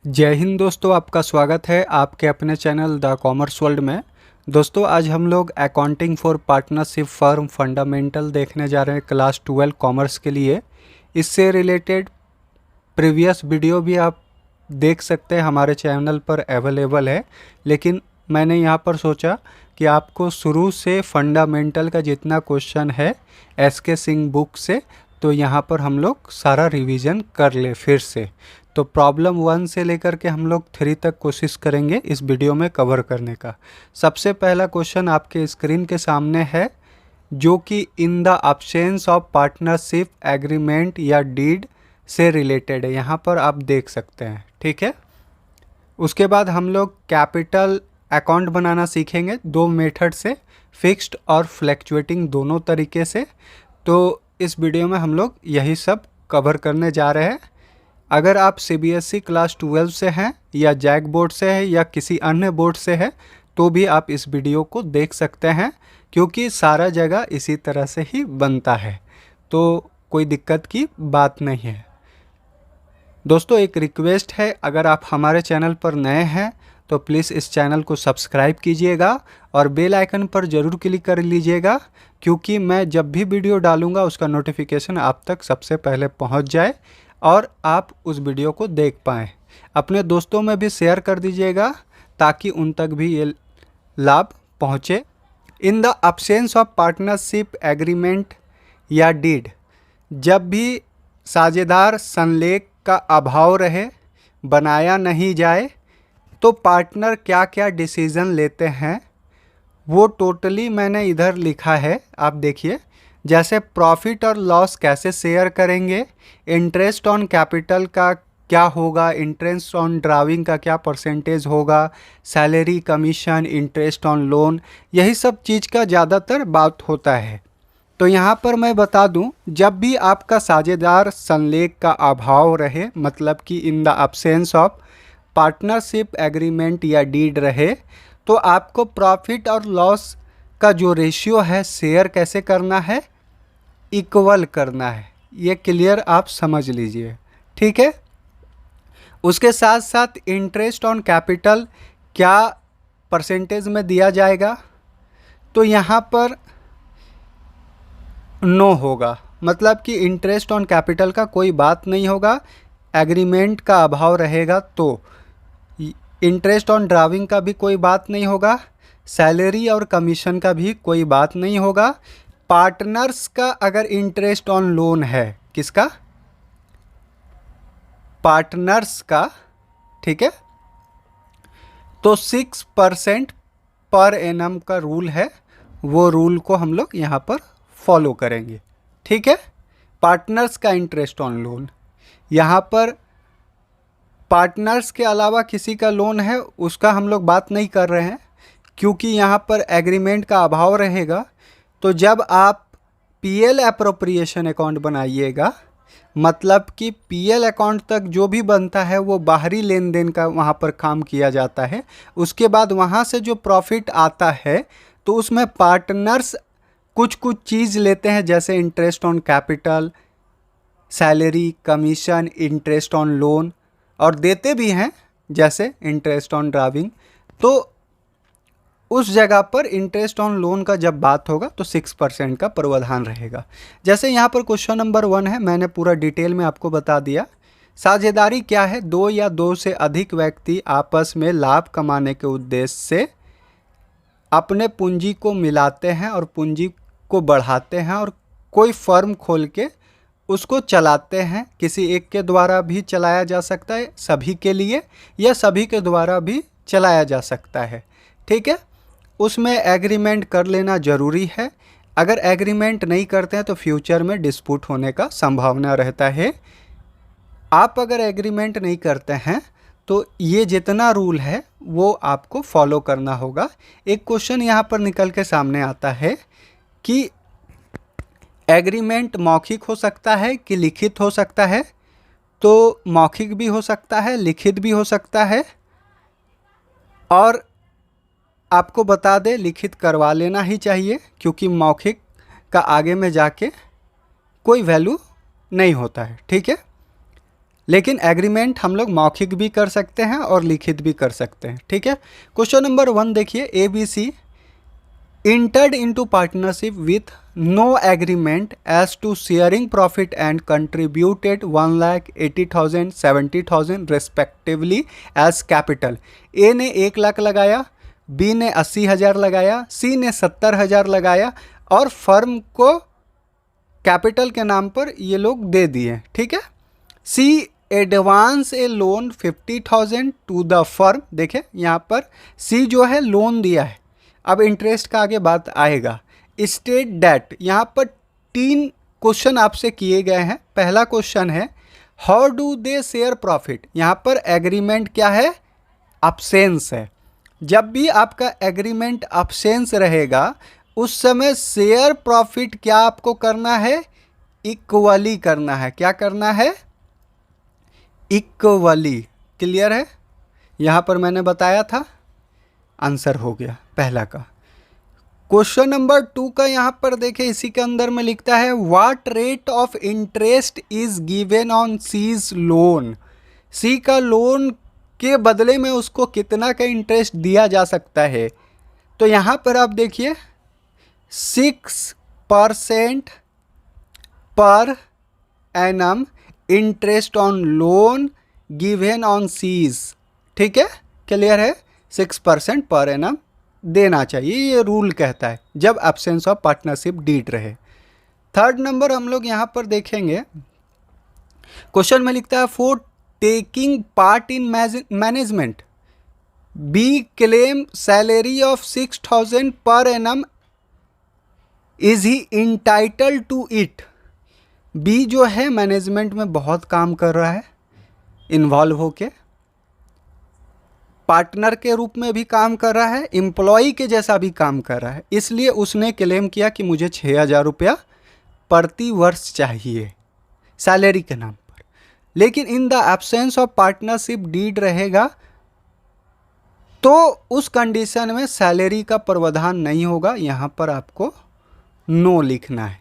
जय हिंद दोस्तों, आपका स्वागत है आपके अपने चैनल द कॉमर्स वर्ल्ड में। दोस्तों आज हम लोग accounting for partnership firm fundamental देखने जा रहे हैं क्लास 12 कॉमर्स के लिए। इससे रिलेटेड प्रीवियस वीडियो भी आप देख सकते हैं, हमारे चैनल पर अवेलेबल है। लेकिन मैंने यहाँ पर सोचा कि आपको शुरू से फंडामेंटल का जितना क्वेश्चन है एस.के. सिंह बुक से, तो यहाँ पर हम लोग सारा रिवीजन कर ले फिर से। तो प्रॉब्लम 1 से लेकर के हम लोग 3 तक कोशिश करेंगे इस वीडियो में कवर करने का। सबसे पहला क्वेश्चन आपके स्क्रीन के सामने है, जो कि in the absence of partnership agreement या डीड से रिलेटेड है। यहाँ पर आप देख सकते हैं, ठीक है। उसके बाद हम लोग कैपिटल अकाउंट बनाना सीखेंगे 2 मेथड से, फिक्स्ड और फ्लैक्चुएटिंग दोनों तरीके से। तो इस वीडियो में हम लोग यही सब कवर करने जा रहे हैं। अगर आप सीबीएसई क्लास 12 से हैं या जैक बोर्ड से है या किसी अन्य बोर्ड से है तो भी आप इस वीडियो को देख सकते हैं, क्योंकि सारा जगह इसी तरह से ही बनता है, तो कोई दिक्कत की बात नहीं है। दोस्तों एक रिक्वेस्ट है, अगर आप हमारे चैनल पर नए हैं तो प्लीज़ इस चैनल को सब्सक्राइब कीजिएगा और बेल आइकन पर ज़रूर क्लिक कर लीजिएगा, क्योंकि मैं जब भी वीडियो डालूंगा उसका नोटिफिकेशन आप तक सबसे पहले पहुंच जाए और आप उस वीडियो को देख पाएँ। अपने दोस्तों में भी शेयर कर दीजिएगा ताकि उन तक भी ये लाभ पहुँचे। In the absence of partnership agreement या डीड, जब भी साझेदार संलेख का अभाव रहे, बनाया नहीं जाए, तो पार्टनर क्या क्या डिसीज़न लेते हैं वो टोटली मैंने इधर लिखा है, आप देखिए। जैसे प्रॉफिट और लॉस कैसे शेयर करेंगे, इंटरेस्ट ऑन कैपिटल का क्या होगा, इंटरेस्ट ऑन ड्राविंग का क्या परसेंटेज होगा, salary, commission, interest on loan, यही सब चीज़ का ज़्यादातर बात होता है। तो यहाँ पर मैं बता दूं, जब भी आपका साझेदार संलेख का अभाव रहे, मतलब कि in the absence of partnership agreement या डीड रहे, तो आपको प्रॉफिट और लॉस का जो रेशियो है शेयर कैसे करना है, इक्वल करना है। ये क्लियर आप समझ लीजिए, ठीक है। उसके साथ साथ इंटरेस्ट ऑन कैपिटल क्या परसेंटेज में दिया जाएगा, तो यहाँ पर नो होगा, मतलब कि इंटरेस्ट ऑन कैपिटल का कोई बात नहीं होगा। एग्रीमेंट का अभाव रहेगा तो इंटरेस्ट ऑन ड्राविंग का भी कोई बात नहीं होगा, सैलरी और कमीशन का भी कोई बात नहीं होगा। पार्टनर्स का अगर इंटरेस्ट ऑन लोन है, किसका, पार्टनर्स का, ठीक है, तो 6% पर एनम का रूल है, वो रूल को हम लोग यहाँ पर फॉलो करेंगे, ठीक है। पार्टनर्स का इंटरेस्ट ऑन लोन, यहाँ पर पार्टनर्स के अलावा किसी का लोन है उसका हम लोग बात नहीं कर रहे हैं, क्योंकि यहाँ पर एग्रीमेंट का अभाव रहेगा। तो जब आप पीएल एप्रोप्रिएशन अकाउंट बनाइएगा, मतलब कि पीएल अकाउंट तक जो भी बनता है वो बाहरी लेन देन का वहाँ पर काम किया जाता है। उसके बाद वहाँ से जो प्रॉफिट आता है तो उसमें पार्टनर्स कुछ कुछ चीज़ लेते हैं, जैसे interest on capital, salary, commission, interest on loan, और देते भी हैं जैसे इंटरेस्ट ऑन ड्राविंग। तो उस जगह पर इंटरेस्ट ऑन लोन का जब बात होगा तो 6% का प्रावधान रहेगा। जैसे यहाँ पर क्वेश्चन नंबर 1 है, मैंने पूरा डिटेल में आपको बता दिया। साझेदारी क्या है, 2 या 2 से अधिक व्यक्ति आपस में लाभ कमाने के उद्देश्य से अपने पूंजी को मिलाते हैं और पूंजी को बढ़ाते हैं और कोई फर्म खोल के उसको चलाते हैं। किसी एक के द्वारा भी चलाया जा सकता है सभी के लिए, या सभी के द्वारा भी चलाया जा सकता है, ठीक है। उसमें एग्रीमेंट कर लेना ज़रूरी है। अगर एग्रीमेंट नहीं करते हैं तो फ्यूचर में डिस्प्यूट होने का संभावना रहता है। आप अगर एग्रीमेंट नहीं करते हैं तो ये जितना रूल है वो आपको फॉलो करना होगा। एक क्वेश्चन यहाँ पर निकल के सामने आता है कि एग्रीमेंट मौखिक हो सकता है कि लिखित हो सकता है, तो मौखिक भी हो सकता है, लिखित भी हो सकता है। और आपको बता दें, लिखित करवा लेना ही चाहिए, क्योंकि मौखिक का आगे में जाके कोई वैल्यू नहीं होता है, ठीक है। लेकिन एग्रीमेंट हम लोग मौखिक भी कर सकते हैं और लिखित भी कर सकते हैं। ठीक है, क्वेश्चन नंबर 1 देखिए, ABC entered into partnership with no agreement as to sharing profit and contributed 1,80,000 70,000 respectively as capital। ए ने 1 लाख लगाया, बी ने 80,000 लगाया, सी ने 70,000 लगाया और फर्म को कैपिटल के नाम पर ये लोग दे दिए। ठीक है, C advance a loan 50,000 to the firm. देखें यहाँ पर सी जो है लोन दिया है, अब इंटरेस्ट का आगे बात आएगा। स्टेट डैट, यहाँ पर 3 क्वेश्चन आपसे किए गए हैं। पहला क्वेश्चन है how do they share profit. यहाँ पर एग्रीमेंट क्या है, अब्सेंस है। जब भी आपका एग्रीमेंट अब्सेंस रहेगा उस समय शेयर प्रॉफिट क्या आपको करना है, इक्वली करना है। क्या करना है, इक्वली। क्लियर है, यहाँ पर मैंने बताया था, आंसर हो गया पहला का। क्वेश्चन नंबर 2 का यहाँ पर देखें, इसी के अंदर में लिखता है what rate of interest is given on C's loan. C का लोन के बदले में उसको कितना का इंटरेस्ट दिया जा सकता है। तो यहाँ पर आप देखिए 6% per annum interest on loan given on सीज। ठीक है, क्लियर है, 6% पर एनम देना चाहिए, ये रूल कहता है जब एब्सेंस ऑफ पार्टनरशिप डीड रहे। थर्ड नंबर हम लोग यहाँ पर देखेंगे, क्वेश्चन में लिखता है for taking part in management B claim salary of 6,000 per annum is he entitled to it. B जो है मैनेजमेंट में बहुत काम कर रहा है, इन्वॉल्व होके पार्टनर के रूप में भी काम कर रहा है, एम्प्लॉय के जैसा भी काम कर रहा है, इसलिए उसने क्लेम किया कि मुझे 6,000 रुपया प्रति वर्ष चाहिए सैलरी के नाम पर। लेकिन in the absence of partnership deed रहेगा तो उस कंडीशन में सैलरी का प्रावधान नहीं होगा। यहाँ पर आपको नो लिखना है।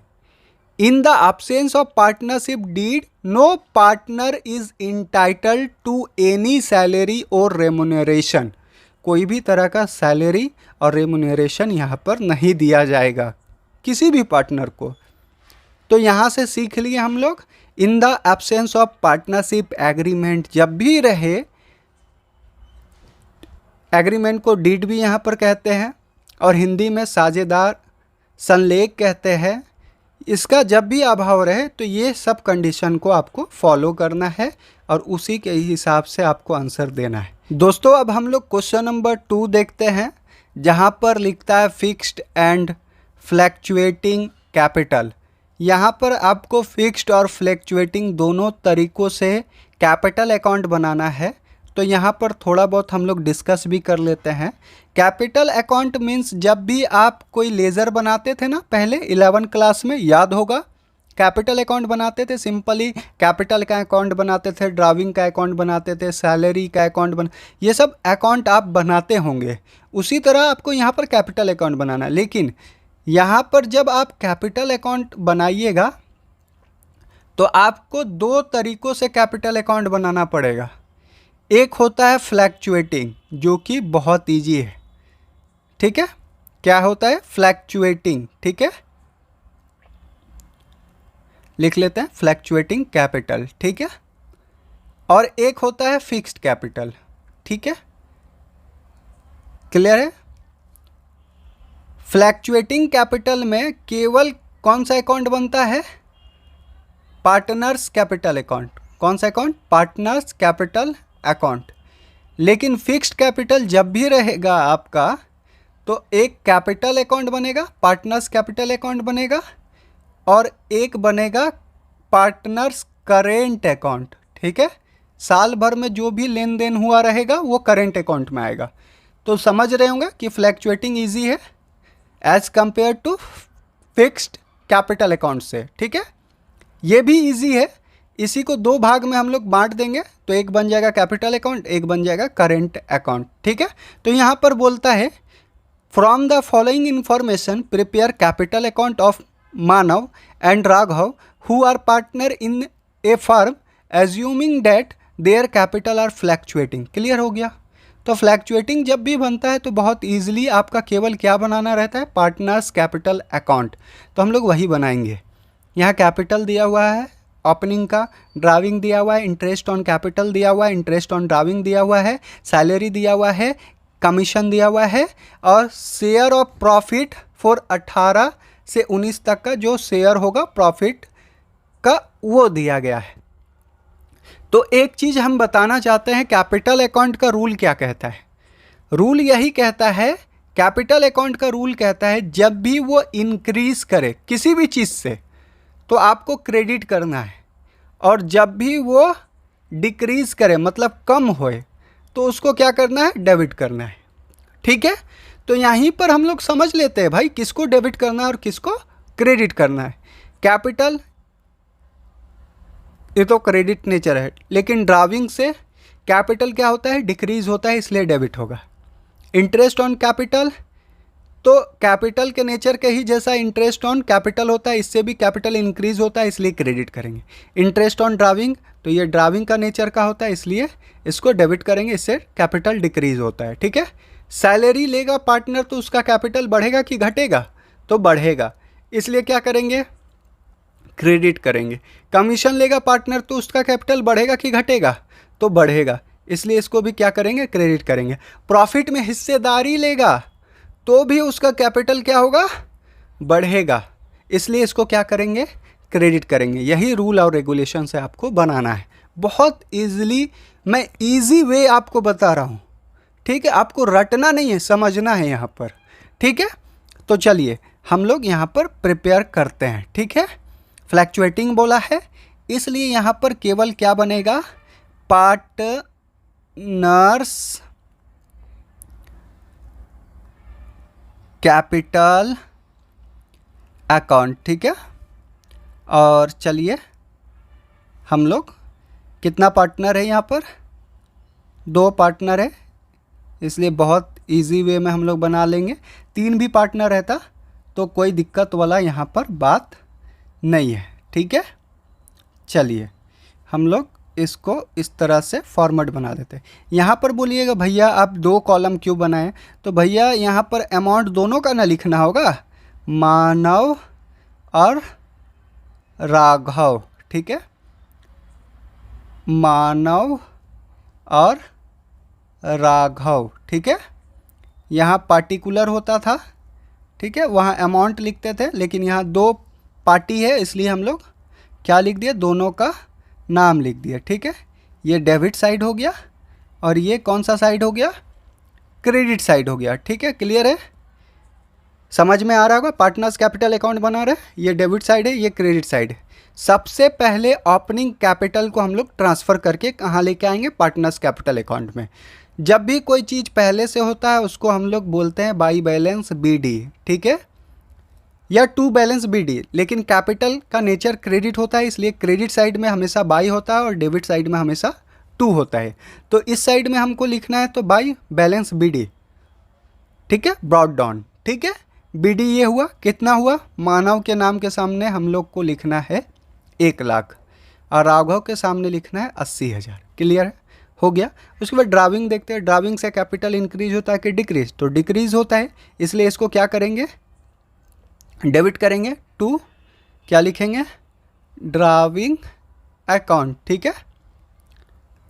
In the absence of partnership deed, no partner is entitled to any salary or remuneration। कोई भी तरह का सैलरी और रेमुनरेशन यहाँ पर नहीं दिया जाएगा किसी भी पार्टनर को। तो यहाँ से सीख लिए हम लोग, in the absence of partnership agreement जब भी रहे, एग्रीमेंट को डीड भी यहाँ पर कहते हैं और हिंदी में साझेदार संलेख कहते हैं। इसका जब भी अभाव रहे तो ये सब कंडीशन को आपको फॉलो करना है और उसी के हिसाब से आपको आंसर देना है। दोस्तों अब हम लोग क्वेश्चन नंबर 2 देखते हैं, जहाँ पर लिखता है फिक्स्ड एंड फ्लैक्चुएटिंग कैपिटल। यहाँ पर आपको फिक्स्ड और फ्लैक्चुएटिंग दोनों तरीक़ों से कैपिटल अकाउंट बनाना है। तो यहाँ पर थोड़ा बहुत हम लोग डिस्कस भी कर लेते हैं। कैपिटल अकाउंट मीन्स जब भी आप कोई लेज़र बनाते थे ना, पहले 11 क्लास में याद होगा, कैपिटल अकाउंट बनाते थे। सिंपली कैपिटल का अकाउंट बनाते थे, ड्राइविंग का अकाउंट बनाते थे, सैलरी का अकाउंट ये सब अकाउंट आप बनाते होंगे। उसी तरह आपको यहाँ पर कैपिटल अकाउंट बनाना है। लेकिन यहाँ पर जब आप कैपिटल अकाउंट बनाइएगा तो आपको 2 तरीक़ों से कैपिटल अकाउंट बनाना पड़ेगा। एक होता है फ्लैक्चुएटिंग, जो कि बहुत ईजी है। ठीक है, क्या होता है फ्लैक्चुएटिंग, ठीक है, लिख लेते हैं फ्लैक्चुएटिंग कैपिटल। ठीक है, और एक होता है फिक्स्ड कैपिटल। ठीक है, क्लियर है। फ्लैक्चुएटिंग कैपिटल में केवल कौन सा अकाउंट बनता है, पार्टनर्स कैपिटल अकाउंट। कौन सा अकाउंट, पार्टनर्स कैपिटल अकाउंट। लेकिन फिक्स्ड कैपिटल जब भी रहेगा आपका तो एक कैपिटल अकाउंट बनेगा, पार्टनर्स कैपिटल अकाउंट बनेगा, और एक बनेगा पार्टनर्स करेंट अकाउंट। ठीक है, साल भर में जो भी लेन देन हुआ रहेगा वो करेंट अकाउंट में आएगा। तो समझ रहे होंगे कि फ्लैक्चुएटिंग ईजी है as compared to fixed capital account से। ठीक है, ये भी ईजी है। इसी को 2 भाग में हम लोग बांट देंगे, तो एक बन जाएगा कैपिटल अकाउंट, एक बन जाएगा करेंट अकाउंट। ठीक है, तो यहाँ पर बोलता है from the following information prepare capital account of Manav and Raghav who are partner in a firm assuming that their capital are fluctuating. Clear हो गया। तो फ्लैक्चुएटिंग जब भी बनता है तो बहुत ईजिली आपका केवल क्या बनाना रहता है, पार्टनर्स कैपिटल अकाउंट। तो हम लोग वही बनाएंगे। यहाँ कैपिटल दिया हुआ है ओपनिंग का, ड्राविंग दिया हुआ है, इंटरेस्ट ऑन कैपिटल दिया हुआ है, इंटरेस्ट ऑन ड्राविंग दिया हुआ है, सैलरी दिया हुआ है, कमीशन दिया हुआ है, और शेयर ऑफ प्रॉफिट फॉर 18 से 19 तक का जो शेयर होगा प्रॉफिट का वो दिया गया है। तो एक चीज़ हम बताना चाहते हैं, कैपिटल अकाउंट का रूल क्या कहता है। रूल यही कहता है, कैपिटल अकाउंट का रूल कहता है जब भी वो इंक्रीज करे किसी भी चीज़ से तो आपको क्रेडिट करना है, और जब भी वो डिक्रीज करे मतलब कम होए तो उसको क्या करना है, डेबिट करना है। ठीक है। तो यहीं पर हम लोग समझ लेते हैं भाई किसको डेबिट करना है और किसको क्रेडिट करना है। कैपिटल ये तो क्रेडिट नेचर है, लेकिन ड्राविंग से कैपिटल क्या होता है, डिक्रीज होता है, इसलिए डेबिट होगा। इंटरेस्ट ऑन कैपिटल, तो कैपिटल के नेचर के ही जैसा इंटरेस्ट ऑन कैपिटल होता है, इससे भी कैपिटल इंक्रीज होता है, इसलिए क्रेडिट करेंगे। इंटरेस्ट ऑन ड्राविंग, तो ये ड्राविंग का नेचर का होता है, इसलिए इसको डेबिट करेंगे, इससे कैपिटल डिक्रीज होता है। ठीक है। सैलरी लेगा पार्टनर तो उसका कैपिटल बढ़ेगा कि घटेगा, तो बढ़ेगा, इसलिए क्या करेंगे, क्रेडिट करेंगे। कमीशन लेगा पार्टनर तो उसका कैपिटल बढ़ेगा कि घटेगा, तो बढ़ेगा, इसलिए इसको भी क्या करेंगे, क्रेडिट करेंगे। प्रॉफिट में हिस्सेदारी लेगा तो भी उसका कैपिटल क्या होगा, बढ़ेगा, इसलिए इसको क्या करेंगे, क्रेडिट करेंगे। यही रूल और रेगुलेशन से आपको बनाना है। बहुत ईजिली मैं ईजी वे आपको बता रहा हूँ। ठीक है, आपको रटना नहीं है, समझना है यहाँ पर। ठीक है। तो चलिए हम लोग यहाँ पर प्रिपेयर करते हैं। ठीक है। फ्लैक्चुएटिंग बोला है, इसलिए यहाँ पर केवल क्या बनेगा, पार्टनर्स कैपिटल अकाउंट। ठीक है। और चलिए हम लोग कितना पार्टनर है, यहाँ पर 2 पार्टनर है, इसलिए बहुत इजी वे में हम लोग बना लेंगे। 3 भी पार्टनर रहता तो कोई दिक्कत वाला यहाँ पर बात नहीं है। ठीक है। चलिए हम लोग इसको इस तरह से फॉर्मेट बना देते हैं। यहाँ पर बोलिएगा भैया आप 2 कॉलम क्यों बनाएं, तो भैया यहाँ पर अमाउंट दोनों का ना लिखना होगा, मानव और राघव। ठीक है। मानव और राघव। ठीक है। यहाँ पार्टिकुलर होता था, ठीक है, वहाँ अमाउंट लिखते थे, लेकिन यहाँ 2 पार्टी है इसलिए हम लोग क्या लिख दिया, दोनों का नाम लिख दिया। ठीक है। ये डेबिट साइड हो गया और ये कौन सा साइड हो गया, क्रेडिट साइड हो गया। ठीक है। क्लियर है, समझ में आ रहा होगा। पार्टनर्स कैपिटल अकाउंट बना रहे, ये डेबिट साइड है, ये क्रेडिट साइड है। सबसे पहले ओपनिंग कैपिटल को हम लोग ट्रांसफ़र करके कहाँ लेके आएंगे, पार्टनर्स कैपिटल अकाउंट में। जब भी कोई चीज़ पहले से होता है उसको हम लोग बोलते हैं बाई बैलेंस BD। ठीक है, या टू बैलेंस BD, लेकिन कैपिटल का नेचर क्रेडिट होता है, इसलिए क्रेडिट साइड में हमेशा बाई होता है और डेबिट साइड में हमेशा टू होता है। तो इस साइड में हमको लिखना है तो बाई बैलेंस BD। ठीक है, ब्रॉट डाउन। ठीक है, BD ये हुआ, कितना हुआ, मानव के नाम के सामने हम लोग को लिखना है 1 लाख और राघव के सामने लिखना है 80,000। क्लियर है, हो गया। उसके बाद ड्राविंग देखते हैं, ड्राविंग से कैपिटल इंक्रीज होता है कि डिक्रीज, तो डिक्रीज होता है, इसलिए इसको क्या करेंगे, डेबिट करेंगे टू क्या लिखेंगे, ड्राविंग अकाउंट। ठीक है,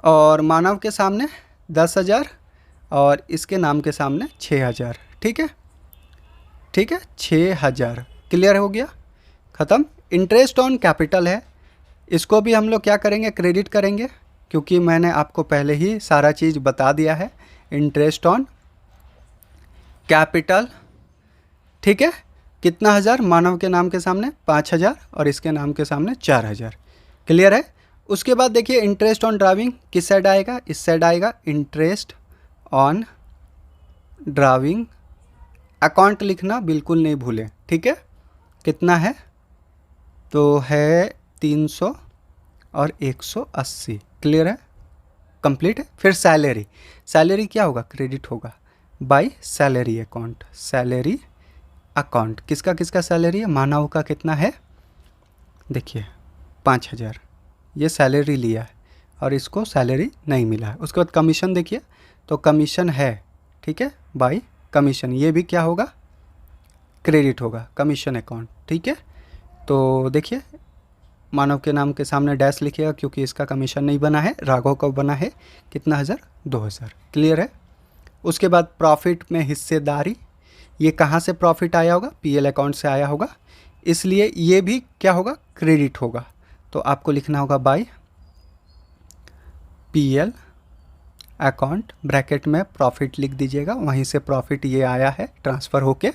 और मानव के सामने 10,000 और इसके नाम के सामने 6,000। ठीक है, ठीक है, 6,000। क्लियर हो गया, ख़त्म। इंटरेस्ट ऑन कैपिटल है, इसको भी हम लोग क्या करेंगे, क्रेडिट करेंगे, क्योंकि मैंने आपको पहले ही सारा चीज़ बता दिया है। इंटरेस्ट ऑन कैपिटल, ठीक है, कितना हज़ार, मानव के नाम के सामने 5,000 और इसके नाम के सामने 4,000। क्लियर है। उसके बाद देखिए इंटरेस्ट ऑन ड्राविंग किस साइड आएगा, इस साइड आएगा। इंटरेस्ट ऑन ड्राविंग अकाउंट लिखना बिल्कुल नहीं भूलें। ठीक है, कितना है, तो है 300 और 180। क्लियर है, कंप्लीट है। फिर सैलरी, सैलरी क्या होगा, क्रेडिट होगा by salary account. Salary account किसका किसका सैलरी है, मानव का कितना है, देखिए 5,000, ये सैलरी लिया है और इसको सैलरी नहीं मिला है। उसके बाद कमीशन देखिए, तो कमीशन है, ठीक है, बाय कमीशन, ये भी क्या होगा, क्रेडिट होगा, कमीशन अकाउंट, ठीक है। तो देखिए मानव के नाम के सामने डैश लिखिएगा क्योंकि इसका कमीशन नहीं बना है, राघव का बना है, कितना 1000, 2000, क्लियर है। उसके बाद प्रॉफिट में हिस्सेदारी, ये कहाँ से प्रॉफिट आया होगा, पीएल अकाउंट से आया होगा, इसलिए ये भी क्या होगा, क्रेडिट होगा। तो आपको लिखना होगा बाय पीएल अकाउंट, ब्रैकेट में प्रॉफिट लिख दीजिएगा, वहीं से प्रॉफिट ये आया है ट्रांसफ़र होके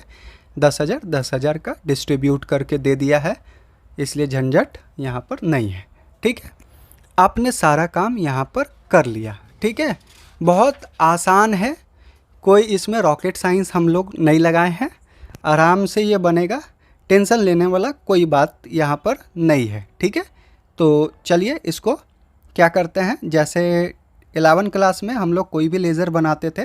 10,000 का डिस्ट्रीब्यूट करके दे दिया है, इसलिए झंझट यहाँ पर नहीं है, ठीक है। आपने सारा काम यहाँ पर कर लिया, ठीक है, बहुत आसान है, कोई इसमें रॉकेट साइंस हम लोग नहीं लगाए हैं, आराम से ये बनेगा, टेंशन लेने वाला कोई बात यहाँ पर नहीं है, ठीक है। तो चलिए इसको क्या करते हैं, जैसे 11 क्लास में हम लोग कोई भी लेज़र बनाते थे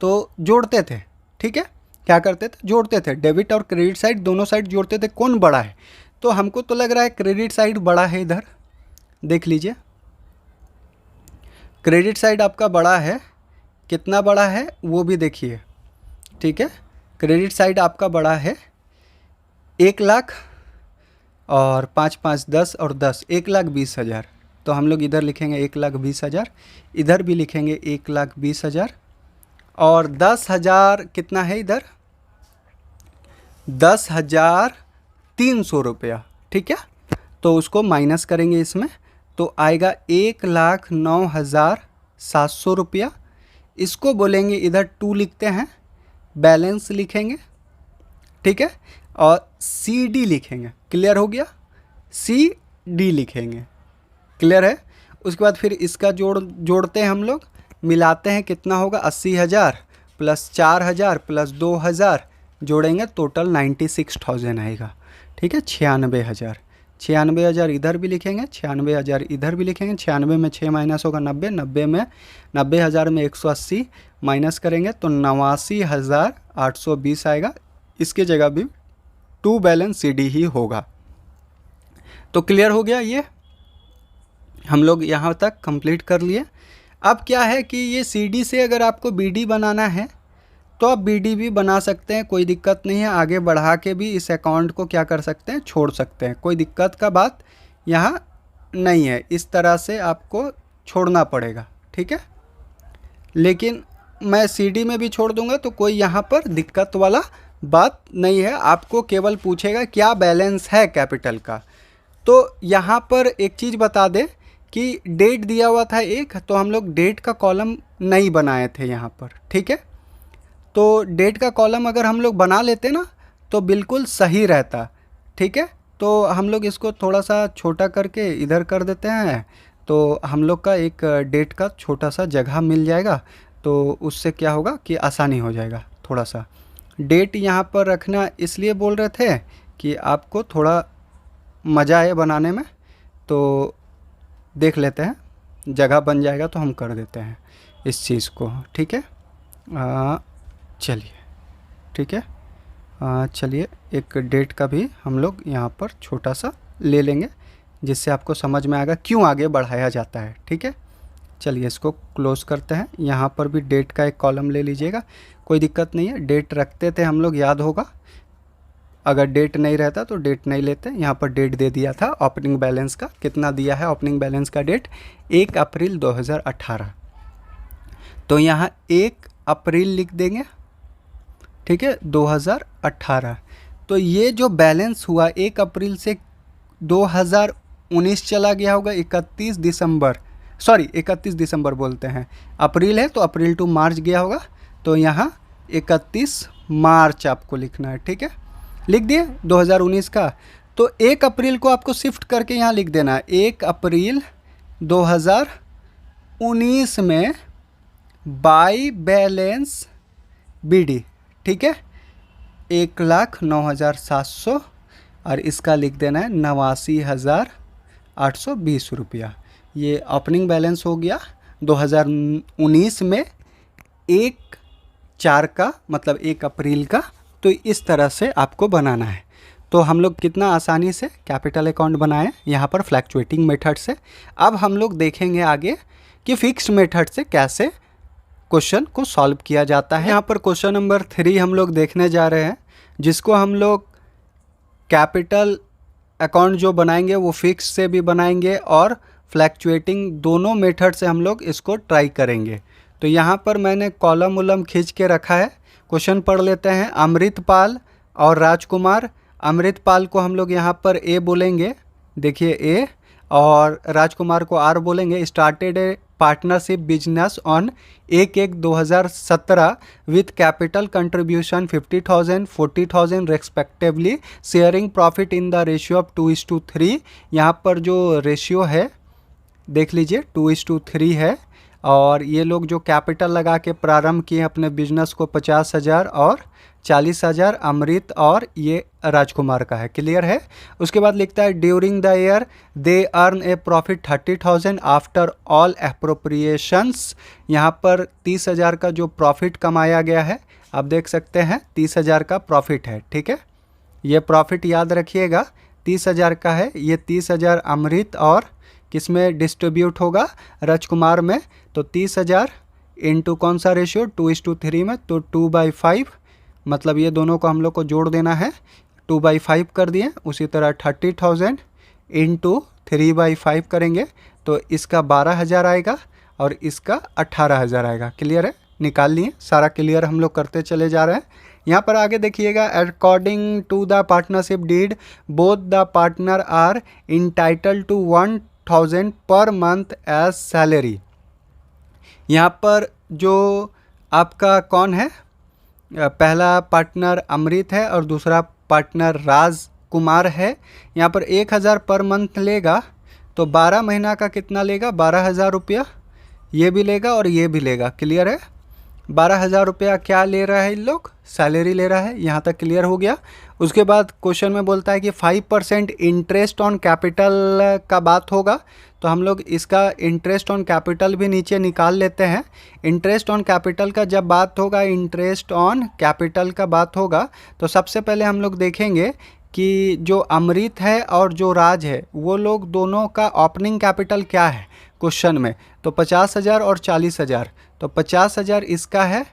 तो जोड़ते थे, ठीक है, क्या करते थे, जोड़ते थे, डेबिट और क्रेडिट साइड दोनों साइड जोड़ते थे, कौन बड़ा है, तो हमको तो लग रहा है क्रेडिट साइड बड़ा है, इधर देख लीजिए, क्रेडिट साइड आपका बड़ा है, कितना बड़ा है वो भी देखिए, ठीक है, क्रेडिट साइड आपका बड़ा है 1,00,000 और 5 5 10 और 10 1,20,000, तो हम लोग इधर लिखेंगे 1,20,000, इधर भी लिखेंगे 1,20,000 और 10,000 कितना है इधर, 10,300 रुपया, ठीक है। तो उसको माइनस करेंगे इसमें, तो आएगा 1,09,700 रुपया, इसको बोलेंगे इधर 2 लिखते हैं, बैलेंस लिखेंगे, ठीक है, और CD लिखेंगे, क्लियर हो गया, CD लिखेंगे, क्लियर है। उसके बाद फिर इसका जोड़ते हैं हम लोग, मिलाते हैं, कितना होगा 80,000 प्लस 4,000 प्लस 2,000 जोड़ेंगे, टोटल 96,000 आएगा, ठीक है, 96,000, 96,000 इधर भी लिखेंगे, 96,000 इधर भी लिखेंगे, 96 में 6 माइनस होगा 90, 90,000 में 180 माइनस करेंगे तो 89,820 आएगा, इसके जगह भी 2 बैलेंस CD ही होगा। तो क्लियर हो गया, ये हम लोग यहाँ तक कंप्लीट कर लिए। अब क्या है कि ये CD से अगर आपको BD बनाना है तो आप BD भी बना सकते हैं, कोई दिक्कत नहीं है, आगे बढ़ा के भी इस अकाउंट को क्या कर सकते हैं, छोड़ सकते हैं, कोई दिक्कत का बात यहाँ नहीं है, इस तरह से आपको छोड़ना पड़ेगा, ठीक है। लेकिन मैं CD में भी छोड़ दूंगा तो कोई यहाँ पर दिक्कत वाला बात नहीं है, आपको केवल पूछेगा क्या बैलेंस है कैपिटल का। तो यहाँ पर एक चीज़ बता दें कि डेट दिया हुआ था एक, तो हम लोग डेट का कॉलम नहीं बनाए थे यहाँ पर, ठीक है। तो डेट का कॉलम अगर हम लोग बना लेते ना तो बिल्कुल सही रहता, ठीक है। तो हम लोग इसको थोड़ा सा छोटा करके इधर कर देते हैं, तो हम लोग का एक डेट का छोटा सा जगह मिल जाएगा, तो उससे क्या होगा कि आसानी हो जाएगा। थोड़ा सा डेट यहाँ पर रखना इसलिए बोल रहे थे कि आपको थोड़ा मज़ा आए बनाने में, तो देख लेते हैं, जगह बन जाएगा तो हम कर देते हैं इस चीज़ को, ठीक है। चलिए, ठीक है, चलिए एक डेट का भी हम लोग यहाँ पर छोटा सा ले लेंगे, जिससे आपको समझ में आएगा क्यों आगे बढ़ाया जाता है, ठीक है। चलिए इसको क्लोज़ करते हैं, यहाँ पर भी डेट का एक कॉलम ले लीजिएगा, कोई दिक्कत नहीं है, डेट रखते थे हम लोग, याद होगा, अगर डेट नहीं रहता तो डेट नहीं लेते, यहाँ पर डेट दे दिया था ओपनिंग बैलेंस का, कितना दिया है ओपनिंग बैलेंस का डेट 1 अप्रैल 2018, तो यहाँ 1 अप्रैल लिख देंगे, ठीक है, 2018। तो ये जो बैलेंस हुआ 1 अप्रैल से 2019 चला गया होगा 31 दिसंबर बोलते हैं, अप्रैल है तो अप्रैल टू मार्च गया होगा, तो यहाँ 31 मार्च आपको लिखना है, ठीक है, लिख दिए 2019 का। तो 1 अप्रैल को आपको शिफ्ट करके यहाँ लिख देना है, 1 अप्रैल 2019 में बाई बैलेंस BD, ठीक है, 1,09,700 और इसका लिख देना है 89,820 रुपया। ये ओपनिंग बैलेंस हो गया 2019 में 1/4 का, मतलब 1 अप्रैल का। तो इस तरह से आपको बनाना है। तो हम लोग कितना आसानी से कैपिटल अकाउंट बनाएं यहाँ पर फ्लैक्चुएटिंग मेथड से। अब हम लोग देखेंगे आगे कि फिक्स्ड मेथड से कैसे क्वेश्चन को सॉल्व किया जाता है। यहाँ पर क्वेश्चन नंबर 3 हम लोग देखने जा रहे हैं, जिसको हम लोग कैपिटल अकाउंट जो बनाएंगे वो फिक्स से भी बनाएंगे और फ्लैक्चुएटिंग दोनों मेथड से हम लोग इसको ट्राई करेंगे। तो यहाँ पर मैंने कॉलम उलम खींच के रखा है। क्वेश्चन पढ़ लेते हैं। अमृतपाल और राजकुमार, अमृतपाल को हम लोग यहाँ पर ए बोलेंगे, देखिए ए, और राजकुमार को आर बोलेंगे। Started A partnership business on 1/1/2017 with capital contribution 50,000 40,000 respectively, sharing profit in the ratio of 2:3। यहाँ पर जो रेशियो है देख लीजिए 2:3 है। और ये लोग जो कैपिटल लगा के प्रारंभ किए अपने बिजनेस को 50,000 और 40,000 अमृत और ये राजकुमार का है। क्लियर है। उसके बाद लिखता है during the year they earn a profit 30,000 after all appropriations. यहाँ पर 30,000 का जो प्रॉफिट कमाया गया है, आप देख सकते हैं 30,000 का प्रॉफिट है। ठीक है, ये प्रॉफिट याद रखिएगा 30,000 का है। ये 30,000 अमृत और किस में डिस्ट्रीब्यूट होगा, राजकुमार में। तो 30,000 इंटू कौन सा रेशियो, 2:3 में, तो 2/5, मतलब ये दोनों को हम लोग को जोड़ देना है, 2/5 कर दिए। उसी तरह 30,000 इंटू 3/5 करेंगे तो इसका 12,000 आएगा और इसका 18,000 आएगा। क्लियर है, निकाल लिए। सारा क्लियर हम लोग करते चले जा रहे हैं। यहाँ पर आगे देखिएगा, according to the partnership deed both the partner are entitled to 1,000 per month as salary. यहाँ पर जो आपका कौन है, पहला पार्टनर अमृत है और दूसरा पार्टनर राजकुमार है। यहाँ पर 1,000 पर मंथ लेगा तो 12 महीना का कितना लेगा, 12,000 रुपया ये भी लेगा और ये भी लेगा। क्लियर है, 12,000 रुपया क्या ले रहा है इन लोग, सैलरी ले रहा है। यहाँ तक क्लियर हो गया। उसके बाद क्वेश्चन में बोलता है कि 5% इंटरेस्ट ऑन कैपिटल का बात होगा, तो हम लोग इसका इंटरेस्ट ऑन कैपिटल भी नीचे निकाल लेते हैं। इंटरेस्ट ऑन कैपिटल का जब बात होगा, इंटरेस्ट ऑन कैपिटल का बात होगा, तो सबसे पहले हम लोग देखेंगे कि जो अमृत है और जो राज है वो लोग दोनों का ओपनिंग कैपिटल क्या है क्वेश्चन में, तो 50,000 और 40,000। तो 50,000 इसका है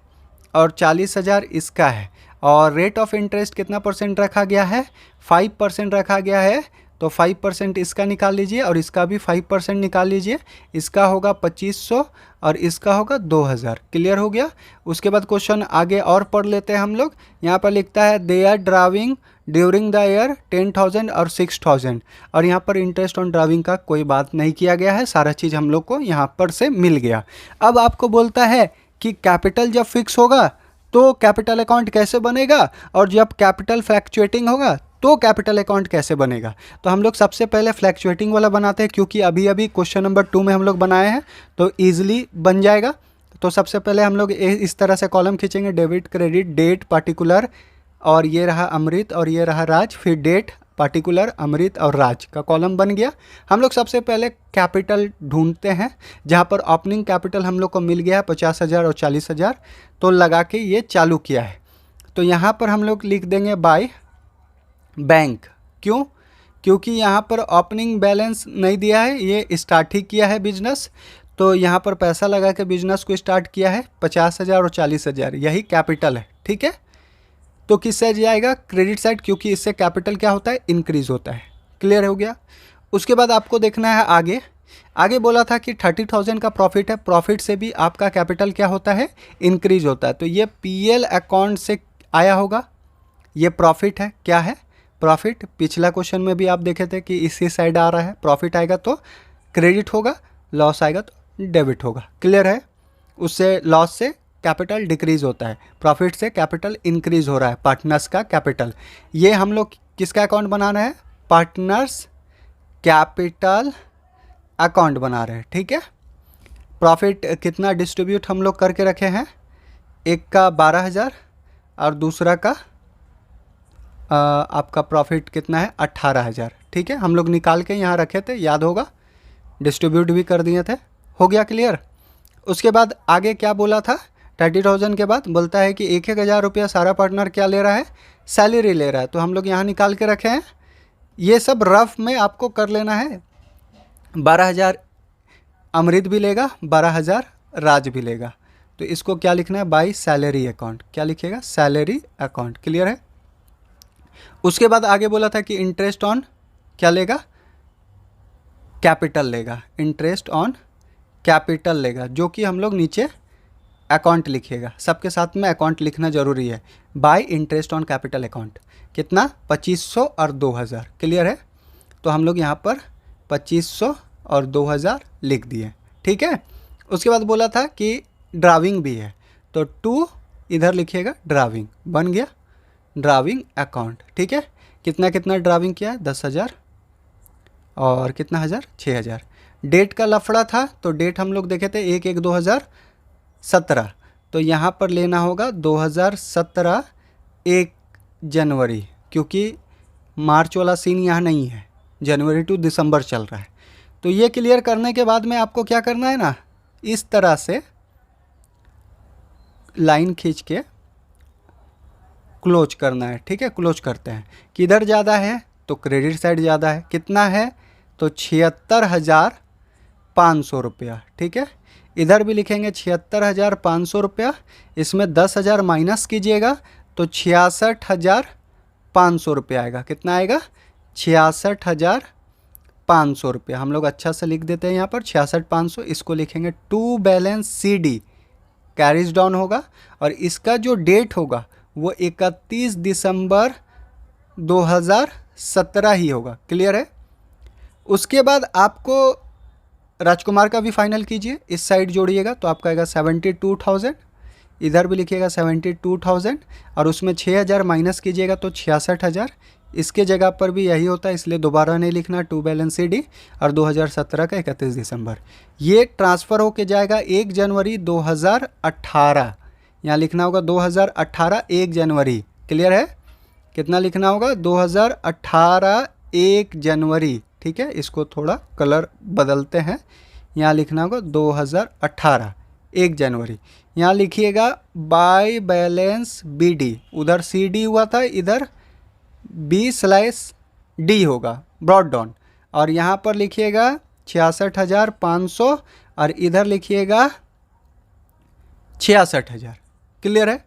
और 40,000 इसका है। और रेट ऑफ इंटरेस्ट कितना परसेंट रखा गया है, 5% रखा गया है। तो 5% इसका निकाल लीजिए और इसका भी 5% निकाल लीजिए। इसका होगा 2,500 और इसका होगा 2,000। क्लियर हो गया। उसके बाद क्वेश्चन आगे और पढ़ लेते हैं हम लोग। यहाँ पर लिखता है they are driving during the year 10,000 और 6,000, और यहाँ पर इंटरेस्ट ऑन ड्राइविंग का कोई बात नहीं किया गया है। सारा चीज़ हम लोग को यहाँ पर से मिल गया। अब आपको बोलता है कि कैपिटल जब फिक्स होगा तो कैपिटल अकाउंट कैसे बनेगा, और जब कैपिटल फ्लैक्चुएटिंग होगा तो कैपिटल अकाउंट कैसे बनेगा। तो हम लोग सबसे पहले फ्लैक्चुएटिंग वाला बनाते हैं, क्योंकि अभी अभी क्वेश्चन नंबर 2 में हम लोग बनाए हैं तो ईजिली बन जाएगा। तो सबसे पहले हम लोग इस तरह से कॉलम खींचेंगे, डेबिट क्रेडिट डेट पार्टिकुलर, और ये रहा अमृत और ये रहा राज, फिर डेट पार्टिकुलर अमृत और राज का कॉलम बन गया। हम लोग सबसे पहले कैपिटल ढूंढते हैं, जहाँ पर ओपनिंग कैपिटल हम लोग को मिल गया है 50,000 और 40,000, तो लगा के ये चालू किया है। तो यहाँ पर हम लोग लिख देंगे बाय बैंक। क्यों, क्योंकि यहाँ पर ओपनिंग बैलेंस नहीं दिया है, ये स्टार्ट ही किया है बिजनेस, तो यहाँ पर पैसा लगा के बिजनेस को स्टार्ट किया है 50,000 और 40,000, यही कैपिटल है। ठीक है, तो किस साइड जाएगा, क्रेडिट साइड, क्योंकि इससे कैपिटल क्या होता है, इंक्रीज होता है। क्लियर हो गया। उसके बाद आपको देखना है आगे। आगे बोला था कि 30,000 का प्रॉफिट है, प्रॉफिट से भी आपका कैपिटल क्या होता है, इंक्रीज होता है। तो ये पीएल अकाउंट से आया होगा, ये प्रॉफिट है। क्या है, प्रॉफिट। पिछला क्वेश्चन में भी आप देखे थे कि इसी साइड आ रहा है, प्रॉफिट आएगा तो क्रेडिट होगा, लॉस आएगा तो डेबिट होगा। क्लियर है। उससे लॉस से कैपिटल डिक्रीज होता है, प्रॉफिट से कैपिटल इंक्रीज हो रहा है, पार्टनर्स का कैपिटल। ये हम लोग किसका अकाउंट बना रहे हैं, पार्टनर्स कैपिटल अकाउंट बना रहे हैं। ठीक है। प्रॉफिट कितना डिस्ट्रीब्यूट हम लोग करके रखे हैं, एक का 12,000 और दूसरा का आपका प्रॉफिट कितना है 18,000। ठीक है, हम लोग निकाल के यहाँ रखे थे, याद होगा, डिस्ट्रीब्यूट भी कर दिए थे। हो गया क्लियर। उसके बाद आगे क्या बोला था, 30,000 के बाद बोलता है कि 1,000 रुपया सारा पार्टनर क्या ले रहा है, सैलरी ले रहा है, तो हम लोग यहाँ निकाल के रखे हैं। ये सब रफ में आपको कर लेना है। 12,000 अमृत भी लेगा, 12,000 राज भी लेगा। तो इसको क्या लिखना है, बाई सैलरी अकाउंट। क्या लिखिएगा, सैलरी अकाउंट। क्लियर है। उसके बाद आगे बोला था कि इंटरेस्ट ऑन क्या लेगा, कैपिटल लेगा। इंटरेस्ट ऑन कैपिटल लेगा, जो कि हम लोग नीचे अकाउंट लिखिएगा। सबके साथ में अकाउंट लिखना जरूरी है। Bye interest on capital account कितना, 2500 और 2000। क्लियर है। तो हम लोग यहाँ पर 2500 और 2000 लिख दिए। ठीक है। उसके बाद बोला था कि ड्राविंग भी है, तो टू इधर लिखिएगा, ड्राविंग बन गया, ड्राविंग अकाउंट। ठीक है। कितना कितना ड्राविंग किया है, 10,000 और कितना हज़ार, 6,000। डेट का लफड़ा था, तो डेट हम लोग देखे थे 1/1/2017, तो यहाँ पर लेना होगा 2017 1 जनवरी, क्योंकि मार्च वाला सीन यहाँ नहीं है, जनवरी टू दिसंबर चल रहा है। तो ये क्लियर करने के बाद में आपको क्या करना है ना, इस तरह से लाइन खींच के क्लोज करना है। ठीक है। क्लोज करते हैं। किधर ज़्यादा है, तो क्रेडिट साइड ज़्यादा है। कितना है, तो 76,500 रुपया। ठीक है। इधर भी लिखेंगे 76,500 रुपया। इसमें 10,000 माइनस कीजिएगा तो 66,500 रुपया आएगा। कितना आएगा, 66,500 रुपया। हम लोग अच्छा से लिख देते हैं यहाँ पर 66,500। इसको लिखेंगे to balance CD carries down होगा, और इसका जो डेट होगा वो 31 दिसंबर 2017 ही होगा। क्लियर है। उसके बाद आपको राजकुमार का भी फाइनल कीजिए, इस साइड जोड़िएगा तो आपका आएगा 72,000। इधर भी लिखिएगा 72,000, और उसमें 6,000 माइनस कीजिएगा तो 66,000। इसके जगह पर भी यही होता है, इसलिए दोबारा नहीं लिखना, टू बैलेंस CD और 2017 का 31 दिसंबर। ये ट्रांसफ़र होके जाएगा 1 जनवरी 2018। यहाँ लिखना होगा 2018 1 जनवरी। क्लियर है। कितना लिखना होगा, 2018 1 जनवरी। ठीक है। इसको थोड़ा कलर बदलते हैं। यहाँ लिखना होगा 2018 1 जनवरी। यहाँ लिखिएगा बाय बैलेंस BD, उधर CD हुआ था, इधर B/D होगा, ब्रॉड डाउन। और यहाँ पर लिखिएगा 66,500 और इधर लिखिएगा 66,000। क्लियर है।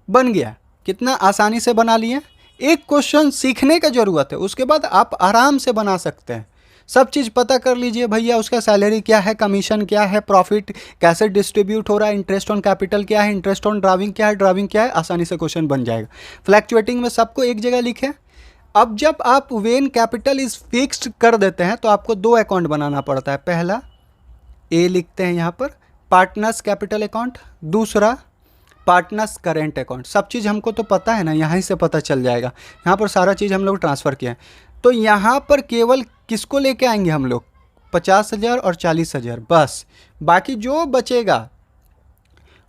बन गया। कितना आसानी से बना लिए। एक क्वेश्चन सीखने का ज़रूरत है, उसके बाद आप आराम से बना सकते हैं। सब चीज़ पता कर लीजिए भैया, उसका सैलरी क्या है, कमीशन क्या है, प्रॉफिट कैसे डिस्ट्रीब्यूट हो रहा है, इंटरेस्ट ऑन कैपिटल क्या है, इंटरेस्ट ऑन ड्राविंग क्या है, ड्राविंग क्या है, आसानी से क्वेश्चन बन जाएगा। फ्लैक्चुएटिंग में सबको एक जगह लिखें। अब जब आप वेन कैपिटल इज फिक्स्ड कर देते हैं तो आपको 2 अकाउंट बनाना पड़ता है। पहला A लिखते हैं यहाँ पर, पार्टनर्स कैपिटल अकाउंट, दूसरा पार्टनर्स करेंट अकाउंट। सब चीज़ हमको तो पता है ना, यहाँ से पता चल जाएगा। यहाँ पर सारा चीज़ हम लोग ट्रांसफ़र किया है, तो यहाँ पर केवल किसको लेके आएंगे हम लोग, 50,000 और 40,000 बस। बाकी जो बचेगा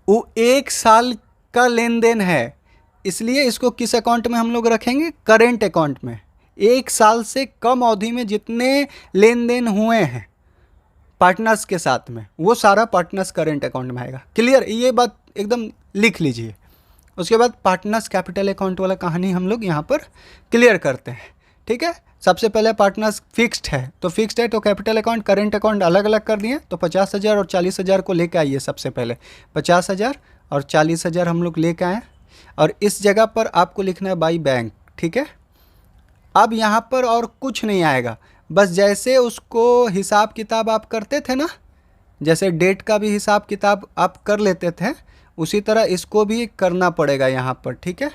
वो 1 साल का लेन देन है, इसलिए इसको किस अकाउंट में हम लोग रखेंगे, करेंट अकाउंट में। 1 साल से कम अवधि में जितने लेन देन हुए हैं पार्टनर्स के साथ में, वो सारा पार्टनर्स करेंट अकाउंट में आएगा। क्लियर, ये बात एकदम लिख लीजिए। उसके बाद पार्टनर्स कैपिटल अकाउंट वाला कहानी हम लोग यहाँ पर क्लियर करते हैं। ठीक है। सबसे पहले पार्टनर्स फिक्स्ड है, तो फिक्स्ड है तो कैपिटल अकाउंट करेंट अकाउंट अलग अलग कर दिए। तो 50,000 और 40,000 को लेकर आइए। सबसे पहले 50,000 और 40,000 हम लोग लेकर आए, और इस जगह पर आपको लिखना है बाई बैंक। ठीक है। अब यहाँ पर और कुछ नहीं आएगा, बस जैसे उसको हिसाब किताब आप करते थे ना, जैसे डेट का भी हिसाब किताब आप कर लेते थे, उसी तरह इसको भी करना पड़ेगा यहाँ पर। ठीक है।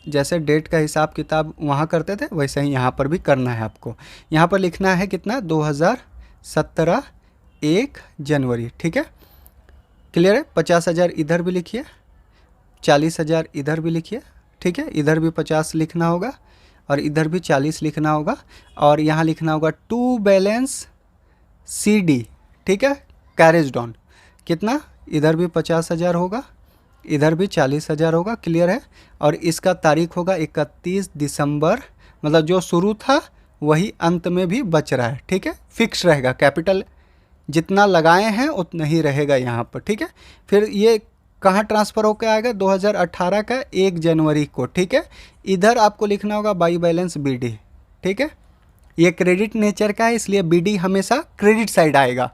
जैसे डेट का हिसाब किताब वहाँ करते थे, वैसे ही यहाँ पर भी करना है आपको। यहाँ पर लिखना है कितना, 2017 1 जनवरी। ठीक है। क्लियर है। 50,000 इधर भी लिखिए, 40,000 इधर भी लिखिए। ठीक है। इधर भी 50 लिखना होगा और इधर भी 40 लिखना होगा, और यहाँ लिखना होगा टू बैलेंस CD। ठीक है। कैरेज डाउन कितना, इधर भी 50,000 होगा, इधर भी 40,000 होगा। क्लियर है। और इसका तारीख होगा 31 दिसंबर, मतलब जो शुरू था वही अंत में भी बच रहा है। ठीक है। फिक्स रहेगा, कैपिटल जितना लगाए हैं उतना ही रहेगा यहाँ पर। ठीक है। फिर ये कहाँ ट्रांसफ़र होकर आएगा, 2018 का 1 जनवरी को, ठीक है। इधर आपको लिखना होगा बाई बैलेंस BD, ठीक है। ये क्रेडिट नेचर का है इसलिए BD हमेशा क्रेडिट साइड आएगा,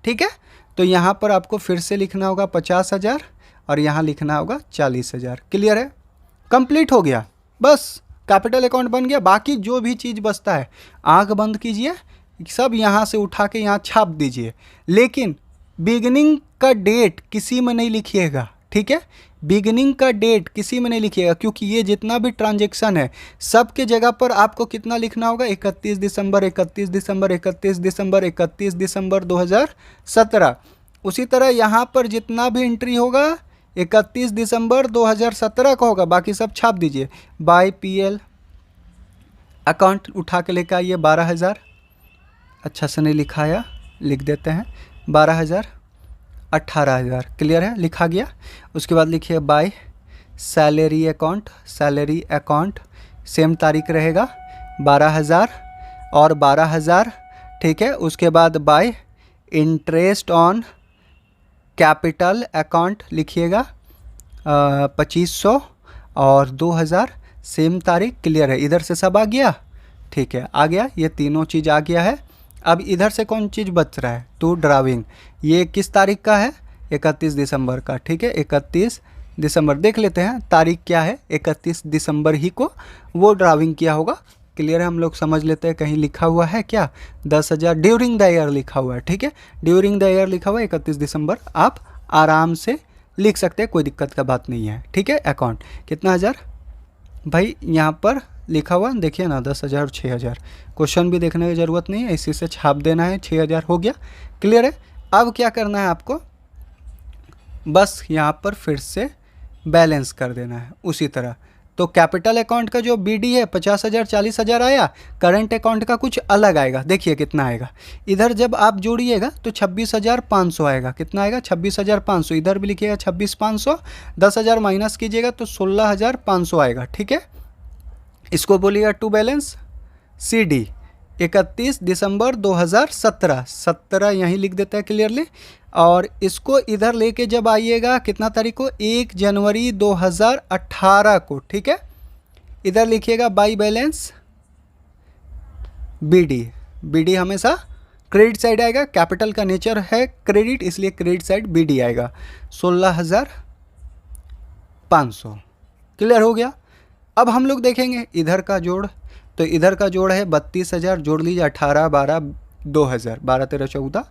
ठीक है। तो यहाँ पर आपको फिर से लिखना होगा 50,000 और यहाँ लिखना होगा 40,000। क्लियर है, कंप्लीट हो गया, बस कैपिटल अकाउंट बन गया। बाकी जो भी चीज़ बचता है आंख बंद कीजिए, सब यहाँ से उठा के यहाँ छाप दीजिए, लेकिन बिगनिंग का डेट किसी में नहीं लिखिएगा, ठीक है। बिगनिंग का डेट किसी में नहीं लिखिएगा, क्योंकि ये जितना भी ट्रांजैक्शन है सब के जगह पर आपको कितना लिखना होगा, 31 दिसंबर 31 दिसंबर 31 दिसंबर 31 दिसंबर 2017। उसी तरह यहाँ पर जितना भी एंट्री होगा 31 दिसंबर 2017 का होगा, बाकी सब छाप दीजिए। बाय PL अकाउंट उठा के लेकर आइए 12,000, अच्छा से नहीं लिखाया, लिख देते हैं 12,000 18,000। क्लियर है, लिखा गया। उसके बाद लिखिए by salary account, salary account same तारीख रहेगा 12,000 और 12,000, ठीक है। उसके बाद bye interest on capital account लिखिएगा 2,500 और 2,000 सेम तारीख। क्लियर है, इधर से सब आ गया, ठीक है, आ गया, ये तीनों चीज़ आ गया है। अब इधर से कौन चीज़ बच रहा है, टू ड्राविंग, ये किस तारीख का है, 31 दिसंबर का, ठीक है। 31 दिसंबर देख लेते हैं तारीख क्या है, 31 दिसंबर ही को वो ड्राविंग किया होगा। क्लियर है, हम लोग समझ लेते हैं, कहीं लिखा हुआ है क्या, 10,000 ड्यूरिंग द ईयर लिखा हुआ है, ठीक है। ड्यूरिंग द ईयर लिखा हुआ है 31 दिसंबर, आप आराम से लिख सकते हैं, कोई दिक्कत का बात नहीं है, ठीक है। अकाउंट कितना हज़ार भाई यहाँ पर लिखा हुआ देखिए ना, 10,000 और 6,000, क्वेश्चन भी देखने की ज़रूरत नहीं है, इसी से छाप देना है, 6,000 हो गया। क्लियर है, अब क्या करना है आपको, बस यहाँ पर फिर से बैलेंस कर देना है उसी तरह। तो कैपिटल अकाउंट का जो BD है 50,000 40,000 आया, करंट अकाउंट का कुछ अलग आएगा, देखिए कितना आएगा। इधर जब आप जोड़िएगा तो 26,500 आएगा, कितना आएगा 26,500, इधर भी लिखिएगा 26,500, 10,000 माइनस कीजिएगा तो 16,500 आएगा, ठीक है। इसको बोलिएगा टू बैलेंस CD 31 दिसंबर 2017, 17 यहीं लिख देता है क्लियरली। और इसको इधर लेके जब आइएगा कितना तारीख को, 1 जनवरी 2018 को, ठीक है। इधर लिखिएगा बाई बैलेंस BD हमेशा क्रेडिट साइड आएगा, कैपिटल का नेचर है क्रेडिट, इसलिए क्रेडिट साइड BD आएगा 16,500। क्लियर हो गया। अब हम लोग देखेंगे इधर का जोड़, तो इधर का जोड़ है 32,000, जोड़ लीजिए 18 12 2,000, 12 13 14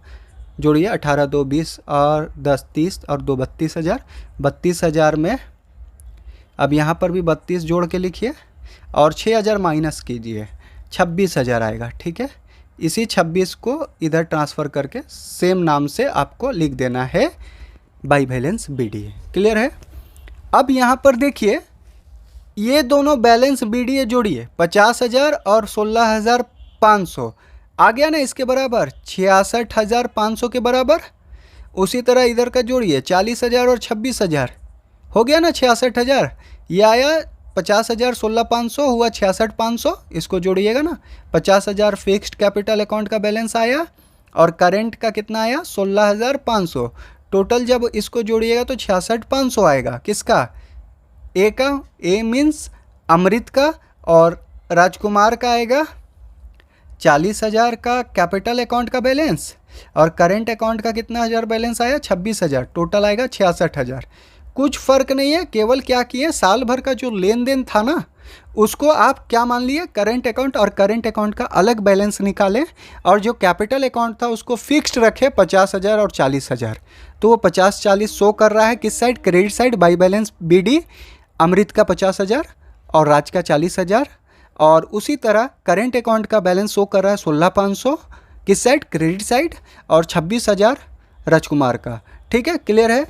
जोड़िए, 18 2 20 और 10 30 और 2 32,000। 32,000 में अब यहाँ पर भी 32 जोड़ के लिखिए और 6,000 माइनस कीजिए, 26,000 आएगा, ठीक है। इसी 26 को इधर ट्रांसफ़र करके सेम नाम से आपको लिख देना है बाई बैलेंस BD। क्लियर है। अब यहाँ पर देखिए ये दोनों बैलेंस BD जोड़िए, 50,000 और 16,500 आ गया ना, इसके बराबर 66,500 के बराबर। उसी तरह इधर का जोड़िए 40,000 और 26,000 हो गया ना 66,000, ये आया 50,000 16,500 हुआ 66,500, इसको जोड़िएगा ना। 50,000 फिक्स्ड कैपिटल अकाउंट का बैलेंस आया और करेंट का कितना आया 16,500, टोटल जब इसको जोड़िएगा तो 66,500 आएगा। किसका, ए का, ए मीन्स अमृत का, और राजकुमार का आएगा 40,000 का कैपिटल अकाउंट का बैलेंस, और करेंट अकाउंट का कितना हज़ार बैलेंस आया 26,000, टोटल आएगा 66,000। कुछ फ़र्क नहीं है, केवल क्या किए, साल भर का जो लेन देन था ना उसको आप क्या मान लिए, करंट अकाउंट, और करंट अकाउंट का अलग बैलेंस निकालें, और जो कैपिटल अकाउंट था उसको फिक्स्ड रखे 50,000 और 40,000। तो वो 50-40 शो कर रहा है किस side, credit side, by balance BD। अमृत का 50,000 और राज का 40,000, और उसी तरह करेंट अकाउंट का बैलेंस शो कर रहा है 16,500 किस साइड, क्रेडिट साइड, और 26,000 राजकुमार का, ठीक है। क्लियर है।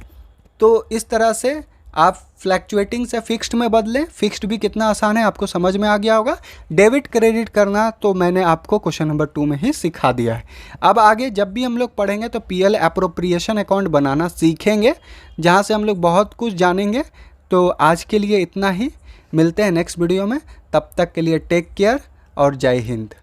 तो इस तरह से आप फ्लैक्चुएटिंग से फिक्स्ड में बदलें, फिक्स्ड भी कितना आसान है आपको समझ में आ गया होगा। डेबिट क्रेडिट करना तो मैंने आपको क्वेश्चन नंबर 2 में ही सिखा दिया है। अब आगे जब भी हम लोग पढ़ेंगे तो PL एप्रोप्रिएशन अकाउंट बनाना सीखेंगे, जहाँ से हम लोग बहुत कुछ जानेंगे। तो आज के लिए इतना ही, मिलते हैं नेक्स्ट वीडियो में, तब तक के लिए टेक केयर और जय हिंद।